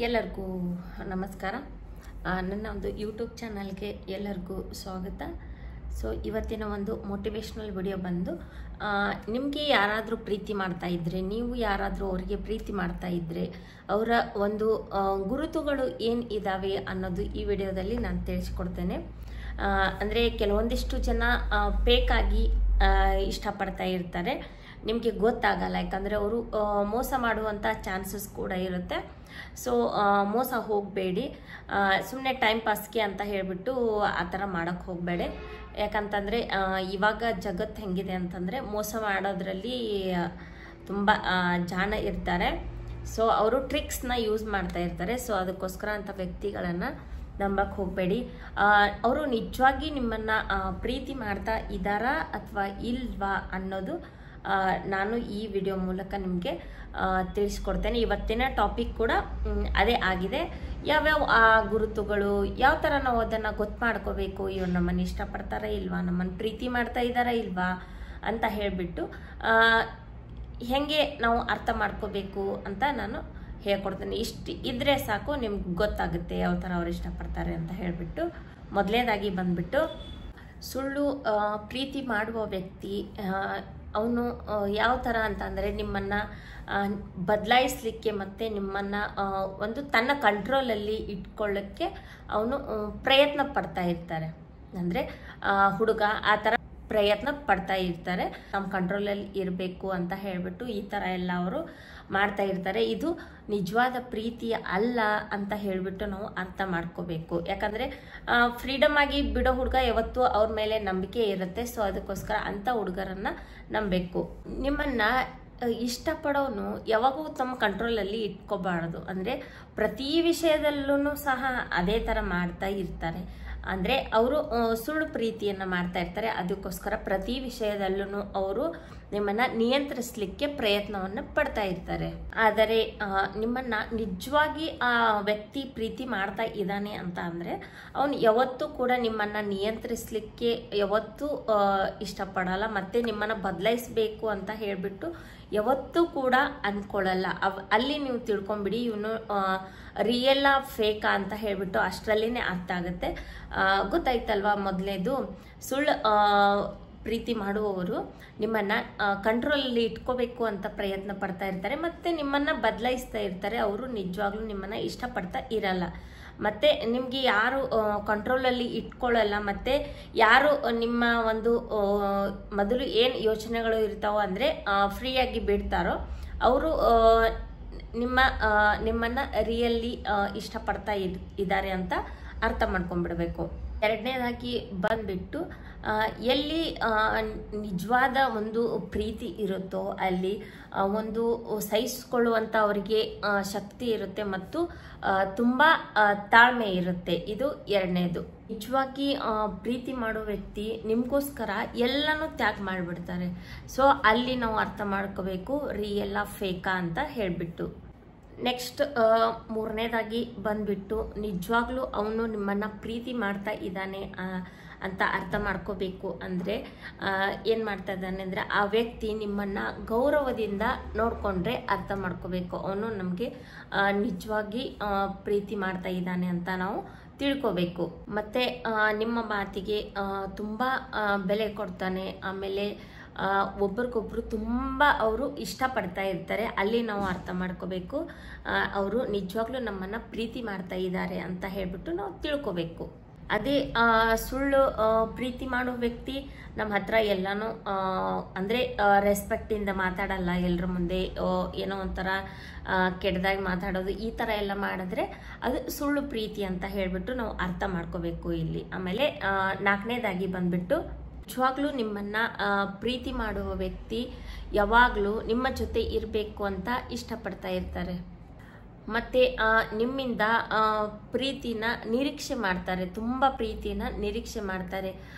ಎಲ್ಲರಿಗೂ ನಮಸ್ಕಾರ. ನನ್ನ ಒಂದು ಯೂಟ್ಯೂಬ್ ಚಾನಲ್ಗೆ ಎಲ್ಲರಿಗೂ ಸ್ವಾಗತ. ಸೊ ಇವತ್ತಿನ ಒಂದು ಮೋಟಿವೇಶ್ನಲ್ ವಿಡಿಯೋ ಬಂದು ನಿಮಗೆ ಯಾರಾದರೂ ಪ್ರೀತಿ ಮಾಡ್ತಾ ಇದ್ದರೆ, ನೀವು ಯಾರಾದರೂ ಅವರಿಗೆ ಪ್ರೀತಿ ಮಾಡ್ತಾ ಇದ್ದರೆ ಅವರ ಒಂದು ಗುರುತುಗಳು ಏನು ಇದ್ದಾವೆ ಅನ್ನೋದು ಈ ವಿಡಿಯೋದಲ್ಲಿ ನಾನು ತಿಳಿಸ್ಕೊಡ್ತೇನೆ. ಅಂದರೆ ಕೆಲವೊಂದಿಷ್ಟು ಜನ ಫೇಕಾಗಿ ಇಷ್ಟಪಡ್ತಾ ಇರ್ತಾರೆ, ನಿಮಗೆ ಗೊತ್ತಾಗಲ್ಲ. ಯಾಕಂದರೆ ಅವರು ಮೋಸ ಮಾಡುವಂಥ ಚಾನ್ಸಸ್ ಕೂಡ ಇರುತ್ತೆ. ಸೊ ಮೋಸ ಹೋಗಬೇಡಿ, ಸುಮ್ಮನೆ ಟೈಮ್ ಪಾಸ್ಗೆ ಅಂತ ಹೇಳಿಬಿಟ್ಟು ಆ ಥರ ಮಾಡೋಕ್ಕೆ ಹೋಗಬೇಡಿ. ಯಾಕಂತಂದರೆ ಇವಾಗ ಜಗತ್ತು ಹೆಂಗಿದೆ ಅಂತಂದರೆ ಮೋಸ ಮಾಡೋದ್ರಲ್ಲಿ ತುಂಬ ಜಾಣ ಇರ್ತಾರೆ. ಸೊ ಅವರು ಟ್ರಿಕ್ಸ್ನ ಯೂಸ್ ಮಾಡ್ತಾ ಇರ್ತಾರೆ. ಸೊ ಅದಕ್ಕೋಸ್ಕರ ಅಂಥ ವ್ಯಕ್ತಿಗಳನ್ನು ನಂಬಕ್ಕೆ ಹೋಗಬೇಡಿ. ಅವರು ನಿಜವಾಗಿ ನಿಮ್ಮನ್ನು ಪ್ರೀತಿ ಮಾಡ್ತಾ ಇದ್ದಾರಾ ಅಥವಾ ಇಲ್ವಾ ಅನ್ನೋದು ನಾನು ಈ ವಿಡಿಯೋ ಮೂಲಕ ನಿಮಗೆ ತಿಳಿಸ್ಕೊಡ್ತೇನೆ. ಇವತ್ತಿನ ಟಾಪಿಕ್ ಕೂಡ ಅದೇ ಆಗಿದೆ. ಯಾವ್ಯಾವ ಗುರುತುಗಳು, ಯಾವ ಥರ ನಾವು ಅದನ್ನು ಗೊತ್ತು ಮಾಡ್ಕೋಬೇಕು, ಇವ್ರು ನಮ್ಮನ್ನು ಇಷ್ಟಪಡ್ತಾರಾ ಇಲ್ವಾ, ನಮ್ಮನ್ನು ಪ್ರೀತಿ ಮಾಡ್ತಾ ಇದ್ದಾರಾ ಇಲ್ವಾ ಅಂತ ಹೇಳಿಬಿಟ್ಟು ಹೇಗೆ ನಾವು ಅರ್ಥ ಮಾಡ್ಕೋಬೇಕು ಅಂತ ನಾನು ಹೇಳ್ಕೊಡ್ತೇನೆ. ಇಷ್ಟು ಇದ್ರೆ ಸಾಕು, ನಿಮ್ಗೆ ಗೊತ್ತಾಗುತ್ತೆ ಯಾವ ಥರ ಅವ್ರು ಇಷ್ಟಪಡ್ತಾರೆ ಅಂತ ಹೇಳಿಬಿಟ್ಟು. ಮೊದಲನೇದಾಗಿ ಬಂದ್ಬಿಟ್ಟು, ಸುಳ್ಳು ಪ್ರೀತಿ ಮಾಡುವ ವ್ಯಕ್ತಿ ಅವನು ಯಾವ ಥರ ಅಂತಂದರೆ ನಿಮ್ಮನ್ನು ಬದಲಾಯಿಸಲಿಕ್ಕೆ ಮತ್ತು ನಿಮ್ಮನ್ನು ಒಂದು ತನ್ನ ಕಂಟ್ರೋಲಲ್ಲಿ ಇಟ್ಕೊಳ್ಳೋಕ್ಕೆ ಅವನು ಪ್ರಯತ್ನ ಪಡ್ತಾ ಇರ್ತಾರೆ. ಅಂದರೆ ಹುಡುಗ ಆ ಥರ ಪ್ರಯತ್ನ ಪಡ್ತಾ ಇರ್ತಾರೆ, ನಮ್ಮ ಕಂಟ್ರೋಲಲ್ಲಿ ಇರಬೇಕು ಅಂತ ಹೇಳಿಬಿಟ್ಟು ಈ ಥರ ಎಲ್ಲ ಅವರು ಮಾಡ್ತಾ ಇರ್ತಾರೆ. ಇದು ನಿಜವಾದ ಪ್ರೀತಿ ಅಲ್ಲ ಅಂತ ಹೇಳಿಬಿಟ್ಟು ನಾವು ಅರ್ಥ ಮಾಡ್ಕೋಬೇಕು. ಯಾಕಂದರೆ ಫ್ರೀಡಮ್ ಆಗಿ ಬಿಡೋ ಹುಡುಗ ಯಾವತ್ತೂ ಅವ್ರ ಮೇಲೆ ನಂಬಿಕೆ ಇರುತ್ತೆ. ಸೊ ಅದಕ್ಕೋಸ್ಕರ ಅಂಥ ಹುಡುಗರನ್ನು ನಂಬಬೇಕು. ನಿಮ್ಮನ್ನು ಇಷ್ಟಪಡೋನು ಯಾವಾಗೂ ತಮ್ಮ ಕಂಟ್ರೋಲಲ್ಲಿ ಇಟ್ಕೋಬಾರ್ದು. ಅಂದರೆ ಪ್ರತಿ ವಿಷಯದಲ್ಲೂ ಸಹ ಅದೇ ಥರ ಮಾಡ್ತಾ ಇರ್ತಾರೆ. ಅಂದರೆ ಅವರು ಸುಳ್ಳು ಪ್ರೀತಿಯನ್ನು ಮಾಡ್ತಾ ಇರ್ತಾರೆ. ಅದಕ್ಕೋಸ್ಕರ ಪ್ರತಿ ವಿಷಯದಲ್ಲೂ ಅವರು ನಿಮ್ಮನ್ನು ನಿಯಂತ್ರಿಸಲಿಕ್ಕೆ ಪ್ರಯತ್ನವನ್ನು ಪಡ್ತಾ ಇರ್ತಾರೆ. ಆದರೆ ನಿಮ್ಮನ್ನು ನಿಜವಾಗಿ ಆ ವ್ಯಕ್ತಿ ಪ್ರೀತಿ ಮಾಡ್ತಾ ಇದ್ದಾನೆ ಅಂತ ಅಂದರೆ ಅವನು ಯಾವತ್ತೂ ಕೂಡ ನಿಮ್ಮನ್ನು ನಿಯಂತ್ರಿಸಲಿಕ್ಕೆ ಯಾವತ್ತೂ ಇಷ್ಟಪಡಲ್ಲ. ಮತ್ತು ನಿಮ್ಮನ್ನು ಬದಲಾಯಿಸಬೇಕು ಅಂತ ಹೇಳಿಬಿಟ್ಟು ಯಾವತ್ತೂ ಕೂಡ ಅಂದ್ಕೊಳ್ಳಲ್ಲ. ಅಲ್ಲಿ ನೀವು ತಿಳ್ಕೊಂಬಿಡಿ ಇವನು ರಿಯಲ್ ಫೇಕಾ ಅಂತ ಹೇಳಿಬಿಟ್ಟು ಅಷ್ಟರಲ್ಲಿನೇ ಅರ್ಥ ಆಗುತ್ತೆ. ಗೊತ್ತಾಯ್ತಲ್ವಾ? ಮೊದಲನೇದು, ಸುಳ್ಳು ಪ್ರೀತಿ ಮಾಡುವವರು ನಿಮ್ಮನ್ನು ಕಂಟ್ರೋಲಲ್ಲಿ ಇಟ್ಕೋಬೇಕು ಅಂತ ಪ್ರಯತ್ನ ಪಡ್ತಾ ಇರ್ತಾರೆ ಮತ್ತು ನಿಮ್ಮನ್ನು ಬದಲಾಯಿಸ್ತಾ ಇರ್ತಾರೆ. ಅವರು ನಿಜವಾಗ್ಲೂ ನಿಮ್ಮನ್ನು ಇಷ್ಟಪಡ್ತಾ ಇರಲ್ಲ. ಮತ್ತು ನಿಮಗೆ ಯಾರು ಕಂಟ್ರೋಲಲ್ಲಿ ಇಟ್ಕೊಳ್ಳಲ್ಲ ಮತ್ತು ಯಾರು ನಿಮ್ಮ ಒಂದು ಮೊದಲು ಏನು ಯೋಚನೆಗಳು ಇರ್ತಾವೋ ಅಂದರೆ ಫ್ರೀಯಾಗಿ ಬಿಡ್ತಾರೋ ಅವರು ನಿಮ್ಮನ್ನು ರಿಯಲ್ಲಿ ಇಷ್ಟಪಡ್ತಾ ಇದ್ದಾರೆ ಅಂತ ಅರ್ಥ ಮಾಡ್ಕೊಂಡ್ಬಿಡ್ಬೇಕು. ಎರಡನೇದಾಗಿ ಬಂದ್ಬಿಟ್ಟು, ಎಲ್ಲಿ ನಿಜವಾದ ಒಂದು ಪ್ರೀತಿ ಇರುತ್ತೋ ಅಲ್ಲಿ ಒಂದು ಸಹಿಸಿಕೊಳ್ಳುವಂಥ ಅವರಿಗೆ ಶಕ್ತಿ ಇರುತ್ತೆ ಮತ್ತು ತುಂಬ ತಾಳ್ಮೆ ಇರುತ್ತೆ. ಇದು ಎರಡನೇದು. ನಿಜವಾಗಿ ಪ್ರೀತಿ ಮಾಡೋ ವ್ಯಕ್ತಿ ನಿಮಗೋಸ್ಕರ ಎಲ್ಲನೂ ತ್ಯಾಗ ಮಾಡಿಬಿಡ್ತಾರೆ. ಸೊ ಅಲ್ಲಿ ನಾವು ಅರ್ಥ ಮಾಡ್ಕೋಬೇಕು ರಿಯಲ್ ಫೇಕಾ ಅಂತ ಹೇಳಿಬಿಟ್ಟು. ನೆಕ್ಸ್ಟ್ ಮೂರನೇದಾಗಿ ಬಂದ್ಬಿಟ್ಟು, ನಿಜವಾಗ್ಲೂ ಅವನು ನಿಮ್ಮನ್ನು ಪ್ರೀತಿ ಮಾಡ್ತಾ ಇದ್ದಾನೆ ಅಂತ ಅರ್ಥ ಮಾಡ್ಕೋಬೇಕು. ಅಂದರೆ ಏನು ಮಾಡ್ತಾ ಇದ್ದಾನೆ ಅಂದರೆ ಆ ವ್ಯಕ್ತಿ ನಿಮ್ಮನ್ನು ಗೌರವದಿಂದ ನೋಡಿಕೊಂಡ್ರೆ ಅರ್ಥ ಮಾಡ್ಕೋಬೇಕು ಅವನು ನಮಗೆ ನಿಜವಾಗಿ ಪ್ರೀತಿ ಮಾಡ್ತಾ ಇದ್ದಾನೆ ಅಂತ ನಾವು ತಿಳ್ಕೋಬೇಕು. ಮತ್ತು ನಿಮ್ಮ ಮಾತಿಗೆ ತುಂಬ ಬೆಲೆ ಕೊಡ್ತಾನೆ. ಆಮೇಲೆ ಒಬ್ರಿಗೊಬ್ರು ತುಂಬ ಅವರು ಇಷ್ಟಪಡ್ತಾ ಇರ್ತಾರೆ. ಅಲ್ಲಿ ನಾವು ಅರ್ಥ ಮಾಡ್ಕೋಬೇಕು ಅವರು ನಿಜವಾಗ್ಲೂ ನಮ್ಮನ್ನು ಪ್ರೀತಿ ಮಾಡ್ತಾ ಇದ್ದಾರೆ ಅಂತ ಹೇಳ್ಬಿಟ್ಟು ನಾವು ತಿಳ್ಕೋಬೇಕು. ಅದೇ ಸುಳ್ಳು ಪ್ರೀತಿ ಮಾಡೋ ವ್ಯಕ್ತಿ ನಮ್ಮ ಹತ್ರ ಎಲ್ಲನೂ ಅಂದರೆ ರೆಸ್ಪೆಕ್ಟಿಂದ ಮಾತಾಡಲ್ಲ, ಎಲ್ಲರ ಮುಂದೆ ಏನೋ ಒಂಥರ ಕೆಟ್ಟದಾಗಿ ಮಾತಾಡೋದು, ಈ ಥರ ಎಲ್ಲ ಮಾಡಿದ್ರೆ ಅದು ಸುಳ್ಳು ಪ್ರೀತಿ ಅಂತ ಹೇಳಿಬಿಟ್ಟು ನಾವು ಅರ್ಥ ಮಾಡ್ಕೋಬೇಕು ಇಲ್ಲಿ. ಆಮೇಲೆ ನಾಲ್ಕನೇದಾಗಿ ಬಂದ್ಬಿಟ್ಟು, ನಿಜವಾಗ್ಲೂ ನಿಮ್ಮನ್ನು ಪ್ರೀತಿ ಮಾಡುವ ವ್ಯಕ್ತಿ ಯಾವಾಗಲೂ ನಿಮ್ಮ ಜೊತೆ ಇರಬೇಕು ಅಂತ ಇಷ್ಟಪಡ್ತಾ ಇರ್ತಾರೆ ಮತ್ತು ನಿಮ್ಮಿಂದ ಪ್ರೀತಿನ ನಿರೀಕ್ಷೆ ಮಾಡ್ತಾರೆ, ತುಂಬ ಪ್ರೀತಿನ ನಿರೀಕ್ಷೆ ಮಾಡ್ತಾರೆ.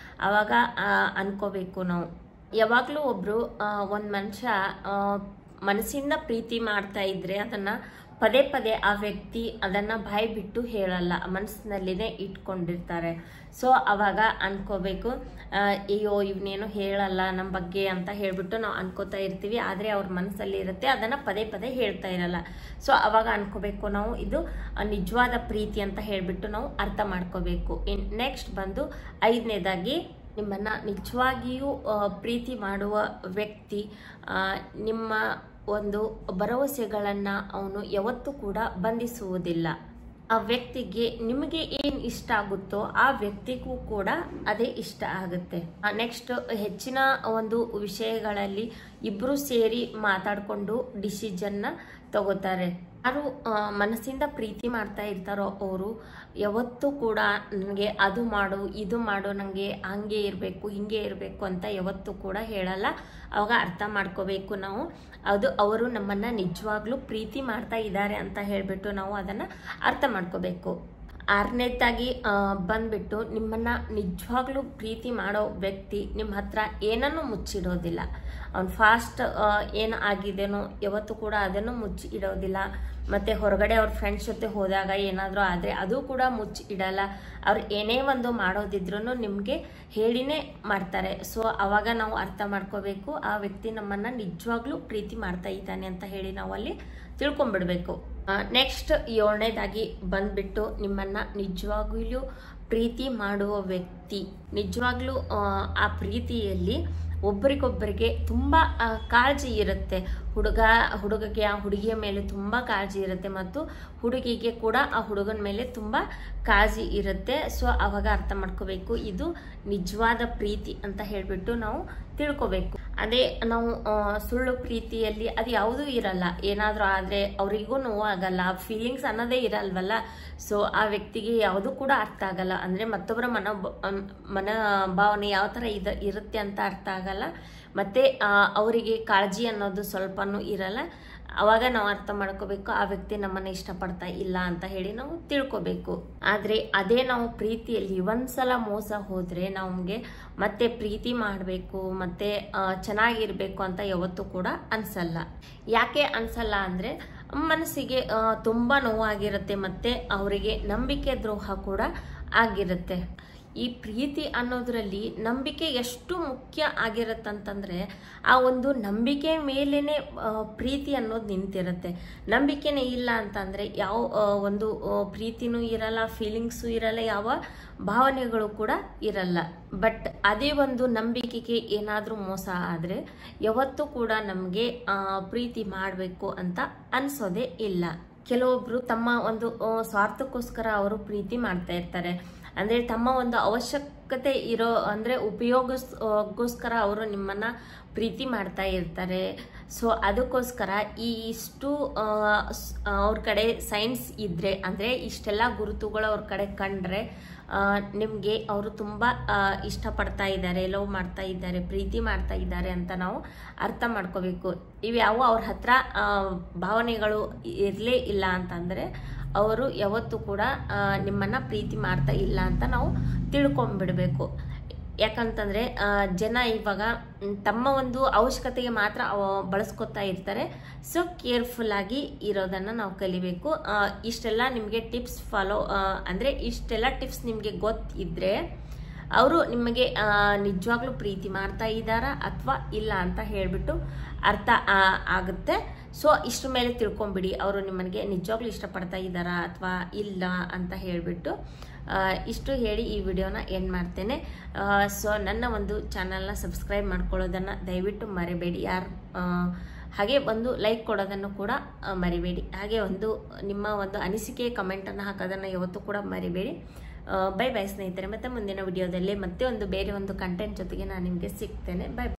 ಆವಾಗ ಅನ್ಕೋಬೇಕು ನಾವು, ಯಾವಾಗಲೂ ಒಬ್ಬರು ಒಂದು ಮನುಷ್ಯ ಮನಸ್ಸಿಂದ ಪ್ರೀತಿ ಮಾಡ್ತಾ ಇದ್ದರೆ ಅದನ್ನು ಪದೇ ಪದೇ ಆ ವ್ಯಕ್ತಿ ಅದನ್ನು ಬಾಯಿ ಬಿಟ್ಟು ಹೇಳಲ್ಲ, ಮನಸ್ಸಿನಲ್ಲಿನೇ ಇಟ್ಕೊಂಡಿರ್ತಾರೆ. ಸೊ ಅವಾಗ ಅನ್ಕೋಬೇಕು, ಅಯ್ಯೋ ಇವನೇನು ಹೇಳಲ್ಲ ನಮ್ಮ ಬಗ್ಗೆ ಅಂತ ಹೇಳ್ಬಿಟ್ಟು ನಾವು ಅನ್ಕೋತಾ ಇರ್ತೀವಿ. ಆದರೆ ಅವ್ರ ಮನಸ್ಸಲ್ಲಿ ಇರುತ್ತೆ, ಅದನ್ನು ಪದೇ ಪದೇ ಹೇಳ್ತಾ ಇರಲ್ಲ. ಸೊ ಅವಾಗ ಅನ್ಕೋಬೇಕು ನಾವು ಇದು ನಿಜವಾದ ಪ್ರೀತಿ ಅಂತ ಹೇಳ್ಬಿಟ್ಟು ನಾವು ಅರ್ಥ ಮಾಡ್ಕೋಬೇಕು. ನೆಕ್ಸ್ಟ್ ಬಂದು 5ನೇದಾಗಿ, ನಿಮ್ಮನ್ನು ನಿಜವಾಗಿಯೂ ಪ್ರೀತಿ ಮಾಡುವ ವ್ಯಕ್ತಿ ನಿಮ್ಮ ಒಂದು ಭರವಸೆಗಳನ್ನು ಅವನು ಯಾವತ್ತೂ ಕೂಡ ಬಂಧಿಸುವುದಿಲ್ಲ. ಆ ವ್ಯಕ್ತಿಗೆ ನಿಮಗೆ ಏನು ಇಷ್ಟ ಆಗುತ್ತೋ ಆ ವ್ಯಕ್ತಿಗೂ ಕೂಡ ಅದೇ ಇಷ್ಟ ಆಗುತ್ತೆ. ನೆಕ್ಸ್ಟ್, ಹೆಚ್ಚಿನ ಒಂದು ವಿಷಯಗಳಲ್ಲಿ ಇಬ್ಬರು ಸೇರಿ ಮಾತಾಡಿಕೊಂಡು ಡಿಸಿಷನ್ನ ತಗೋತಾರೆ. ಯಾರು ಮನಸ್ಸಿಂದ ಪ್ರೀತಿ ಮಾಡ್ತಾ ಇರ್ತಾರೋ ಅವರು ಯಾವತ್ತೂ ಕೂಡ ನನಗೆ ಅದು ಮಾಡು ಇದು ಮಾಡು, ನನಗೆ ಹಂಗೆ ಇರಬೇಕು ಹಿಂಗೆ ಇರಬೇಕು ಅಂತ ಯಾವತ್ತೂ ಕೂಡ ಹೇಳಲ್ಲ. ಅವಾಗ ಅರ್ಥ ಮಾಡ್ಕೋಬೇಕು ನಾವು, ಅದು ಅವರು ನಮ್ಮನ್ನು ನಿಜವಾಗ್ಲೂ ಪ್ರೀತಿ ಮಾಡ್ತಾ ಇದ್ದಾರೆ ಅಂತ ಹೇಳಿಬಿಟ್ಟು ನಾವು ಅದನ್ನು ಅರ್ಥ ಮಾಡ್ಕೋಬೇಕು. 6ನೇದಾಗಿ ಬಂದ್ಬಿಟ್ಟು, ನಿಮ್ಮನ್ನು ನಿಜವಾಗ್ಲೂ ಪ್ರೀತಿ ಮಾಡೋ ವ್ಯಕ್ತಿ ನಿಮ್ಮ ಹತ್ರ ಏನನ್ನೂ ಮುಚ್ಚಿಡೋದಿಲ್ಲ. ಅವ್ನು ಫಾಸ್ಟ್ ಏನು ಆಗಿದೆನೋ ಯಾವತ್ತೂ ಕೂಡ ಅದನ್ನು ಮುಚ್ಚಿ ಇಡೋದಿಲ್ಲ. ಮತ್ತು ಹೊರಗಡೆ ಅವ್ರ ಫ್ರೆಂಡ್ಸ್ ಜೊತೆ ಹೋದಾಗ ಏನಾದರೂ ಆದರೆ ಅದು ಕೂಡ ಮುಚ್ಚಿ ಇಡಲ್ಲ. ಅವ್ರು ಏನೇ ಒಂದು ಮಾಡೋದಿದ್ರೂ ನಿಮಗೆ ಹೇಳಿನೇ ಮಾಡ್ತಾರೆ. ಸೊ ಅವಾಗ ನಾವು ಅರ್ಥ ಮಾಡ್ಕೋಬೇಕು, ಆ ವ್ಯಕ್ತಿ ನಮ್ಮನ್ನು ನಿಜವಾಗ್ಲೂ ಪ್ರೀತಿ ಮಾಡ್ತಾ ಇದ್ದಾನೆ ಅಂತ ಹೇಳಿ ನಾವು ಅಲ್ಲಿ ತಿಳ್ಕೊಂಬಿಡ್ಬೇಕು. ನೆಕ್ಸ್ಟ್ 7ನೇದಾಗಿ ಬಂದ್ಬಿಟ್ಟು, ನಿಮ್ಮನ್ನು ನಿಜವಾಗ್ಲೂ ಪ್ರೀತಿ ಮಾಡುವ ವ್ಯಕ್ತಿ ನಿಜವಾಗ್ಲೂ ಆ ಪ್ರೀತಿಯಲ್ಲಿ ಒಬ್ಬರಿಗೊಬ್ಬರಿಗೆ ತುಂಬ ಕಾಳಜಿ ಇರುತ್ತೆ. ಹುಡುಗಗೆ ಆ ಹುಡುಗಿಯ ಮೇಲೆ ತುಂಬ ಕಾಳಜಿ ಇರುತ್ತೆ ಮತ್ತು ಹುಡುಗಿಗೆ ಕೂಡ ಆ ಹುಡುಗನ ಮೇಲೆ ತುಂಬ ಕಾಳಜಿ ಇರುತ್ತೆ. ಸೊ ಅವಾಗ ಅರ್ಥ ಮಾಡ್ಕೋಬೇಕು, ಇದು ನಿಜವಾದ ಪ್ರೀತಿ ಅಂತ ಹೇಳಿಬಿಟ್ಟು ನಾವು ತಿಳ್ಕೋಬೇಕು. ಅದೇ ನಾವು ಸುಳ್ಳು ಪ್ರೀತಿಯಲ್ಲಿ ಅದು ಯಾವುದೂ ಇರಲ್ಲ. ಏನಾದರೂ ಆದರೆ ಅವರಿಗೂ ನೋವಾಗಲ್ಲ, ಫೀಲಿಂಗ್ಸ್ ಅನ್ನೋದೇ ಇರಲ್ವಲ್ಲ. ಸೊ ಆ ವ್ಯಕ್ತಿಗೆ ಯಾವುದೂ ಕೂಡ ಅರ್ಥ ಆಗಲ್ಲ. ಅಂದರೆ ಮತ್ತೊಬ್ಬರ ಮನೋಭಾವನೆ ಯಾವ ಥರ ಇರುತ್ತೆ ಅಂತ ಅರ್ಥ ಆಗಲ್ಲ. ಮತ್ತು ಅವರಿಗೆ ಕಾಳಜಿ ಅನ್ನೋದು ಸ್ವಲ್ಪನೂ ಇರಲ್ಲ. ಅವಾಗ ನಾವು ಅರ್ಥ ಮಾಡ್ಕೋಬೇಕು, ಆ ವ್ಯಕ್ತಿ ನಮ್ಮನ್ನು ಇಷ್ಟಪಡ್ತಾ ಇಲ್ಲ ಅಂತ ಹೇಳಿ ನಾವು ತಿಳ್ಕೋಬೇಕು. ಆದರೆ ಅದೇ ನಾವು ಪ್ರೀತಿಯಲ್ಲಿ ಒಂದ್ಸಲ ಮೋಸ ಹೋದರೆ ನಮಗೆ ಮತ್ತೆ ಪ್ರೀತಿ ಮಾಡಬೇಕು ಮತ್ತೆ ಚೆನ್ನಾಗಿರ್ಬೇಕು ಅಂತ ಯಾವತ್ತೂ ಕೂಡ ಅನ್ಸಲ್ಲ. ಯಾಕೆ ಅನ್ಸಲ್ಲ ಅಂದರೆ ಮನಸ್ಸಿಗೆ ತುಂಬ ನೋವಾಗಿರುತ್ತೆ ಮತ್ತು ಅವರಿಗೆ ನಂಬಿಕೆ ದ್ರೋಹ ಕೂಡ ಆಗಿರುತ್ತೆ. ಈ ಪ್ರೀತಿ ಅನ್ನೋದ್ರಲ್ಲಿ ನಂಬಿಕೆ ಎಷ್ಟು ಮುಖ್ಯ ಆಗಿರುತ್ತಂತಂದರೆ ಆ ಒಂದು ನಂಬಿಕೆ ಮೇಲೇ ಪ್ರೀತಿ ಅನ್ನೋದು ನಿಂತಿರುತ್ತೆ. ನಂಬಿಕೆನೇ ಇಲ್ಲ ಅಂತಂದರೆ ಯಾವ ಒಂದು ಪ್ರೀತಿನೂ ಇರಲ್ಲ, ಫೀಲಿಂಗ್ಸು ಇರಲ್ಲ, ಯಾವ ಭಾವನೆಗಳು ಕೂಡ ಇರಲ್ಲ. ಬಟ್ ಅದೇ ಒಂದು ನಂಬಿಕೆಗೆ ಏನಾದರೂ ಮೋಸ ಆದರೆ ಯಾವತ್ತೂ ಕೂಡ ನಮಗೆ ಪ್ರೀತಿ ಮಾಡಬೇಕು ಅಂತ ಅನಿಸೋದೇ ಇಲ್ಲ. ಕೆಲವೊಬ್ಬರು ತಮ್ಮ ಒಂದು ಸ್ವಾರ್ಥಕ್ಕೋಸ್ಕರ ಅವರು ಪ್ರೀತಿ ಮಾಡ್ತಾ ಇರ್ತಾರೆ. ಅಂದರೆ ತಮ್ಮ ಒಂದು ಅವಶ್ಯಕತೆ ಇರೋ ಅಂದರೆ ಉಪಯೋಗಕ್ಕೋಸ್ಕರ ಅವರು ನಿಮ್ಮನ್ನು ಪ್ರೀತಿ ಮಾಡ್ತಾ ಇರ್ತಾರೆ. ಸೊ ಅದಕ್ಕೋಸ್ಕರ ಇಷ್ಟು ಅವ್ರ ಕಡೆ ಸೈನ್ಸ್ ಇದ್ದರೆ ಅಂದರೆ ಇಷ್ಟೆಲ್ಲ ಗುರುತುಗಳು ಅವ್ರ ಕಡೆ ಕಂಡ್ರೆ ನಿಮಗೆ ಅವರು ತುಂಬ ಇಷ್ಟಪಡ್ತಾ ಇದ್ದಾರೆ, ಲವ್ ಮಾಡ್ತಾ ಇದ್ದಾರೆ, ಪ್ರೀತಿ ಮಾಡ್ತಾ ಇದ್ದಾರೆ ಅಂತ ನಾವು ಅರ್ಥ ಮಾಡ್ಕೋಬೇಕು. ಇವ್ಯಾವು ಅವ್ರ ಹತ್ರ ಭಾವನೆಗಳು ಇರಲೇ ಇಲ್ಲ ಅಂತಂದರೆ ಅವರು ಯಾವತ್ತೂ ಕೂಡ ನಿಮ್ಮನ್ನು ಪ್ರೀತಿ ಮಾಡ್ತಾ ಇಲ್ಲ ಅಂತ ನಾವು ತಿಳ್ಕೊಂಬಿಡಬೇಕು. ಯಾಕಂತಂದರೆ ಜನ ಇವಾಗ ತಮ್ಮ ಒಂದು ಅವಶ್ಯಕತೆಗೆ ಮಾತ್ರ ಬಳಸ್ಕೊತಾ ಇರ್ತಾರೆ. ಸೊ ಕೇರ್ಫುಲ್ಲಾಗಿ ಇರೋದನ್ನು ನಾವು ಕಲಿಬೇಕು. ಇಷ್ಟೆಲ್ಲ ನಿಮಗೆ ಟಿಪ್ಸ್ ಅಂದರೆ ಇಷ್ಟೆಲ್ಲ ಟಿಪ್ಸ್ ನಿಮಗೆ ಗೊತ್ತಿದ್ದರೆ ಅವರು ನಿಮಗೆ ನಿಜವಾಗ್ಲೂ ಪ್ರೀತಿ ಮಾಡ್ತಾ ಇದ್ದಾರಾ ಅಥವಾ ಇಲ್ಲ ಅಂತ ಹೇಳಿಬಿಟ್ಟು ಅರ್ಥ ಆಗುತ್ತೆ. ಸೊ ಇಷ್ಟ್ರ ಮೇಲೆ ತಿಳ್ಕೊಂಬಿಡಿ ಅವರು ನಿಮಗೆ ನಿಜವಾಗ್ಲೂ ಇಷ್ಟಪಡ್ತಾ ಇದ್ದಾರಾ ಅಥವಾ ಇಲ್ಲ ಅಂತ ಹೇಳಿಬಿಟ್ಟು. ಇಷ್ಟು ಹೇಳಿ ಈ ವಿಡಿಯೋನ ಎಂಡ್ ಮಾಡ್ತೇನೆ. ಸೊ ನನ್ನ ಒಂದು ಚಾನಲ್ನ ಸಬ್ಸ್ಕ್ರೈಬ್ ಮಾಡ್ಕೊಳ್ಳೋದನ್ನು ದಯವಿಟ್ಟು ಮರಿಬೇಡಿ. ಹಾಗೆ ಒಂದು ಲೈಕ್ ಕೊಡೋದನ್ನು ಕೂಡ ಮರಿಬೇಡಿ. ಹಾಗೆ ಒಂದು ನಿಮ್ಮ ಒಂದು ಅನಿಸಿಕೆ ಕಮೆಂಟನ್ನು ಹಾಕೋದನ್ನು ಯಾವತ್ತೂ ಕೂಡ ಮರಿಬೇಡಿ. ಬೈ ಬೈ ಸ್ನೇಹಿತರೆ, ಮತ್ತೆ ಮುಂದಿನ ವಿಡಿಯೋದಲ್ಲಿ ಮತ್ತೆ ಬೇರೆ ಒಂದು ಕಂಟೆಂಟ್ ಜೊತೆಗೆ ನಾನು ನಿಮಗೆ ಸಿಗ್ತೇನೆ. ಬೈ.